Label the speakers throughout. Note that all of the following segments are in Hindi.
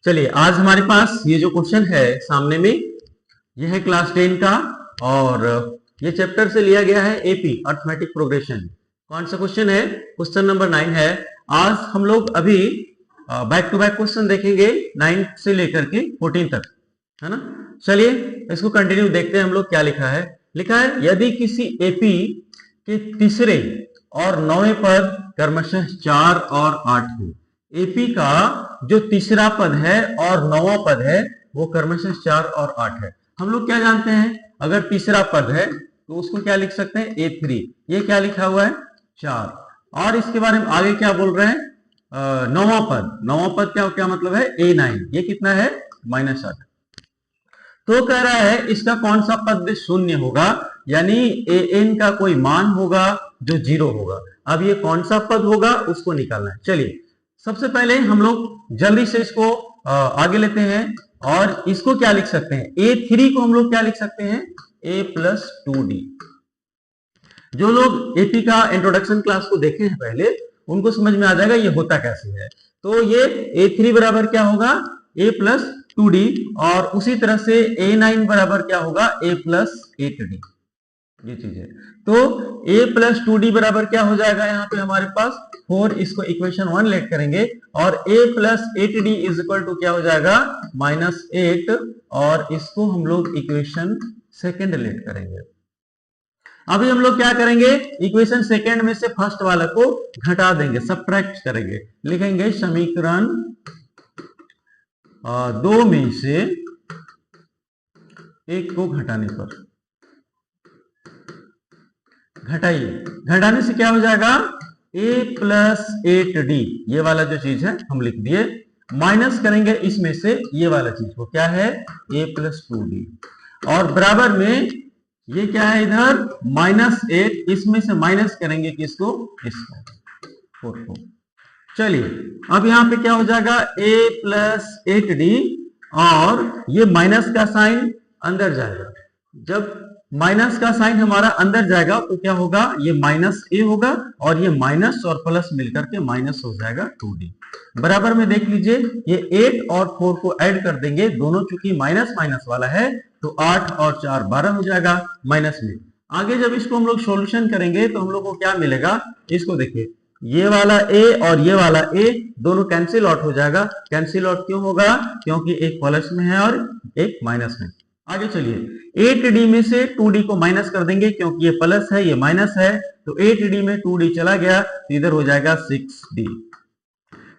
Speaker 1: चलिए आज हमारे पास ये जो क्वेश्चन है सामने में, यह है क्लास 10 का और ये चैप्टर से लिया गया है एपी अर्थमेटिक प्रोग्रेशन। कौन सा क्वेश्चन है? क्वेश्चन नंबर 9 है। आज हम लोग अभी बैक टू बैक क्वेश्चन देखेंगे 9 से लेकर के 14 तक, है ना। चलिए इसको कंटिन्यू देखते हैं हम लोग क्या लिखा है। लिखा है यदि किसी एपी के तीसरे और नौवें पद क्रमशः 4 और 8 हो। एपी का जो तीसरा पद है और नौवां पद है वो क्रमशः 4 और 8 है। हम लोग क्या जानते हैं, अगर तीसरा पद है तो उसको क्या लिख सकते हैं? A3। ये क्या लिखा हुआ है? 4। और इसके बारे में आगे क्या बोल रहे हैं? नौवां पद क्या मतलब है? A9। ये कितना है? -8। तो कह रहा है इसका कौन सा पद शून्य होगा, यानी an का कोई मान होगा जो 0 होगा। अब ये कौन सा पद होगा उसको निकालना है। चलिए सबसे पहले हम लोग जल्दी से इसको आगे लेते हैं और इसको क्या लिख सकते हैं? A3 को हम लोग क्या लिख सकते हैं? A+2D। जो लोग एपी का इंट्रोडक्शन क्लास को देखे हैं पहले, उनको समझ में आ जाएगा ये होता कैसे है। तो ये A3 बराबर क्या होगा? A+2D। और उसी तरह से A9 बराबर क्या होगा? A+8D। ये चीज है। तो A+2D बराबर क्या हो जाएगा यहाँ पे हमारे पास? 4। इसको इक्वेशन 1 लेट करेंगे और A+8D इज इक्वल टू क्या हो जाएगा? -8। और इसको हम लोग इक्वेशन सेकेंड लेट करेंगे। अभी हम लोग क्या करेंगे? इक्वेशन सेकेंड में से फर्स्ट वाला को घटा देंगे, सबट्रैक्ट करेंगे। लिखेंगे समीकरण 2 में से 1 को घटाने पर। घटाइए, घटाने से क्या हो जाएगा? A+8D। ये वाला जो चीज है हम लिख दिए। माइनस करेंगे इसमें से ये वाला चीज को, क्या है? A+2D। और बराबर में ये क्या है इधर? -8। इसमें से माइनस करेंगे किसको? इसको, 4 को। चलिए अब यहां पे क्या हो जाएगा? A+8D और ये माइनस का साइन अंदर जाएगा। जब माइनस का साइन हमारा अंदर जाएगा तो क्या होगा? ये -a होगा और ये माइनस और प्लस मिलकर के माइनस हो जाएगा 2D। बराबर में देख लीजिए, ये 8 और 4 को ऐड कर देंगे, दोनों चूंकि माइनस माइनस वाला है तो 8 और 4 12 हो जाएगा माइनस में। आगे जब इसको हम लोग सॉल्यूशन करेंगे तो हम लोग को क्या मिलेगा? इसको देखिए, ये वाला a और ये वाला a दोनों कैंसिल आउट हो जाएगा। कैंसिल आउट क्यों होगा? क्योंकि एक प्लस में है और एक माइनस में। आगे चलिए 8D में से 2D को माइनस कर देंगे, क्योंकि ये प्लस है ये माइनस है। तो 8D में 2D चला गया तो इधर हो जाएगा 6D।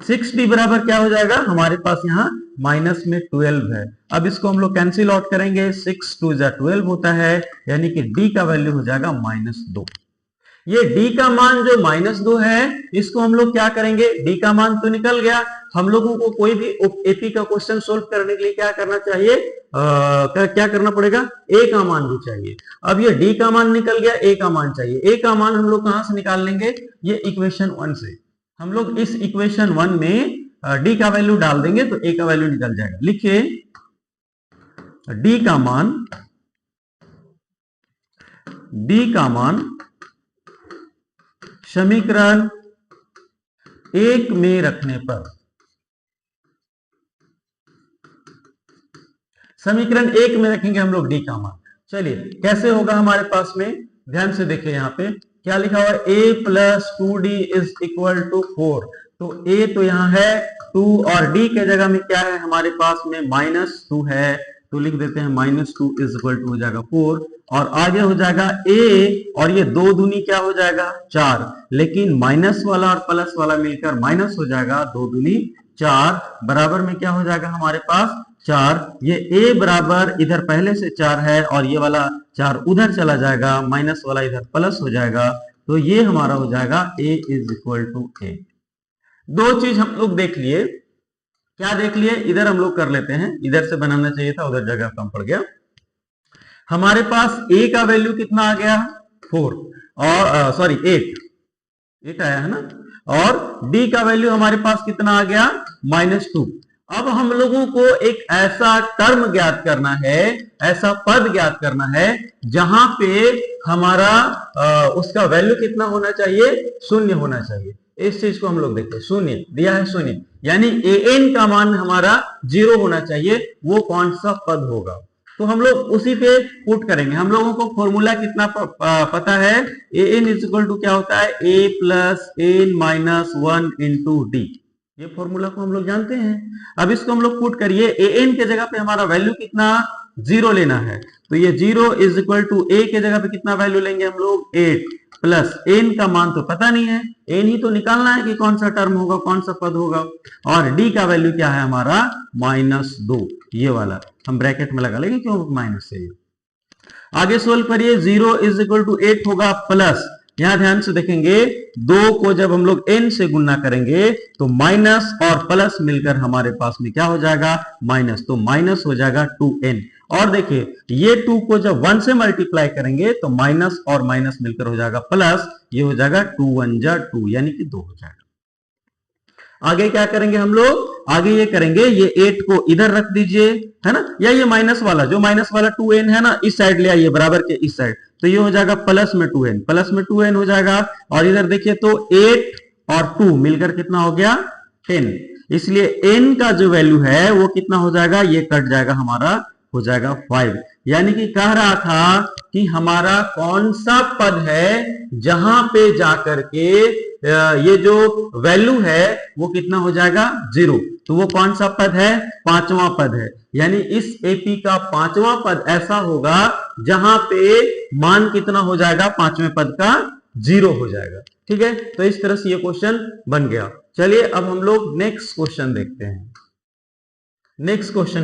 Speaker 1: 6D बराबर क्या हो जाएगा? हमारे पास यहाँ माइनस में 12 है। अब इसको हम लोग कैंसिल आउट करेंगे, 6 2 12 होता है, यानी कि D का वैल्यू हो जाएगा -2। ये D का मान जो -2 है, इसको हम लोग क्या करेंगे? D का मान तो निकल गया। हम लोगों को कोई भी एपी का क्वेश्चन सोल्व करने के लिए क्या करना चाहिए? क्या करना पड़ेगा? A का मान भी चाहिए। अब ये D का मान निकल गया, A का मान चाहिए। A का मान हम लोग कहां से निकाल लेंगे? ये इक्वेशन 1 से। हम लोग इस इक्वेशन 1 में D का वैल्यू डाल देंगे तो A का वैल्यू निकल जाएगा। लिखिए D का मान समीकरण 1 में रखने पर, समीकरण 1 में रखेंगे हम लोग D का मान। चलिए कैसे होगा हमारे पास में? ध्यान से देखिए, यहाँ पे क्या लिखा हुआ है? A+2D is equal to 4। तो A तो यहाँ है 2 और D के जगह में क्या है हमारे पास में? -2 है, तो लिख देते हैं -2 इज इक्वल टू हो जाएगा 4। और आगे हो जाएगा A और ये 2 दूनी क्या हो जाएगा? 4। लेकिन माइनस वाला और प्लस वाला मिलकर माइनस हो जाएगा, 2 दूनी 4। बराबर में क्या हो जाएगा हमारे पास? 4। ये A बराबर इधर पहले से 4 है और ये वाला 4 उधर चला जाएगा, माइनस वाला इधर प्लस हो जाएगा। तो ये हमारा हो जाएगा A is equal to A। दो चीज हम लोग देख लिए। क्या देख लिए? इधर हम लोग कर लेते हैं, इधर से बनाना चाहिए था, उधर जगह कम पड़ गया। हमारे पास A का वैल्यू कितना आ गया? 4 और सॉरी 8 आया है ना। और D का वैल्यू हमारे पास कितना आ गया? -2। अब हम लोगों को एक ऐसा टर्म ज्ञात करना है, ऐसा पद ज्ञात करना है जहां पे हमारा उसका वैल्यू कितना होना चाहिए? 0 होना चाहिए। इस चीज को हम लोग देखते हैं। 0 दिया है 0, यानी an का मान हमारा 0 होना चाहिए, वो कौन सा पद होगा। तो हम लोग उसी पे पुट करेंगे। हम लोगों को फॉर्मूला कितना पता है, an इज इक्वल टू क्या होता है, a plus n minus 1 into d. ये फॉर्मूला को हम लोग जानते हैं। अब इसको हम लोग पुट करिए, an के जगह पे हमारा वैल्यू कितना, 0 लेना है। तो ये 0 इज इक्वल टू a के जगह पे कितना वैल्यू लेंगे हम लोग, 8 प्लस n का मान तो पता नहीं है, n ही तो निकालना है कि कौन सा टर्म होगा, कौन सा पद होगा। और d का वैल्यू क्या है हमारा, -2, ये वाला हम ब्रैकेट में लगा लेंगे, क्यों माइनस है। आगे सोल्व करिए, 0 इज इक्वल टू 8 होगा प्लस, यहां ध्यान से देखेंगे 2 को जब हम लोग n से गुणा करेंगे तो माइनस और प्लस मिलकर हमारे पास में क्या हो जाएगा, माइनस, तो माइनस हो जाएगा 2n। और देखिए ये 2 को जब 1 से मल्टीप्लाई करेंगे तो माइनस और माइनस मिलकर हो जाएगा प्लस, ये हो जाएगा 2 1 जा 2 यानी कि 2 हो जाएगा। आगे क्या करेंगे हम लोग, आगे ये करेंगे, ये 8 को इधर रख दीजिए, है ना, या ये माइनस वाला, जो माइनस वाला 2n है ना, इस साइड ले आइए बराबर के इस साइड, तो ये हो जाएगा प्लस में 2n, प्लस में 2n हो जाएगा। और इधर देखिए तो 8 और 2 मिलकर कितना हो गया, 10। इसलिए n का जो वैल्यू है वो कितना हो जाएगा, ये कट जाएगा हमारा, हो जाएगा 5। यानी कि कह रहा था कि हमारा कौन सा पद है जहां पे जाकर के ये जो वैल्यू है वो कितना हो जाएगा, 0। तो वो कौन सा पद है, 5वां पद है। यानी इस एपी का 5वां पद ऐसा होगा जहां पे मान कितना हो जाएगा, 5वें पद का 0 हो जाएगा। ठीक है, तो इस तरह से ये क्वेश्चन बन गया। चलिए अब हम लोग नेक्स्ट क्वेश्चन देखते हैं। Next question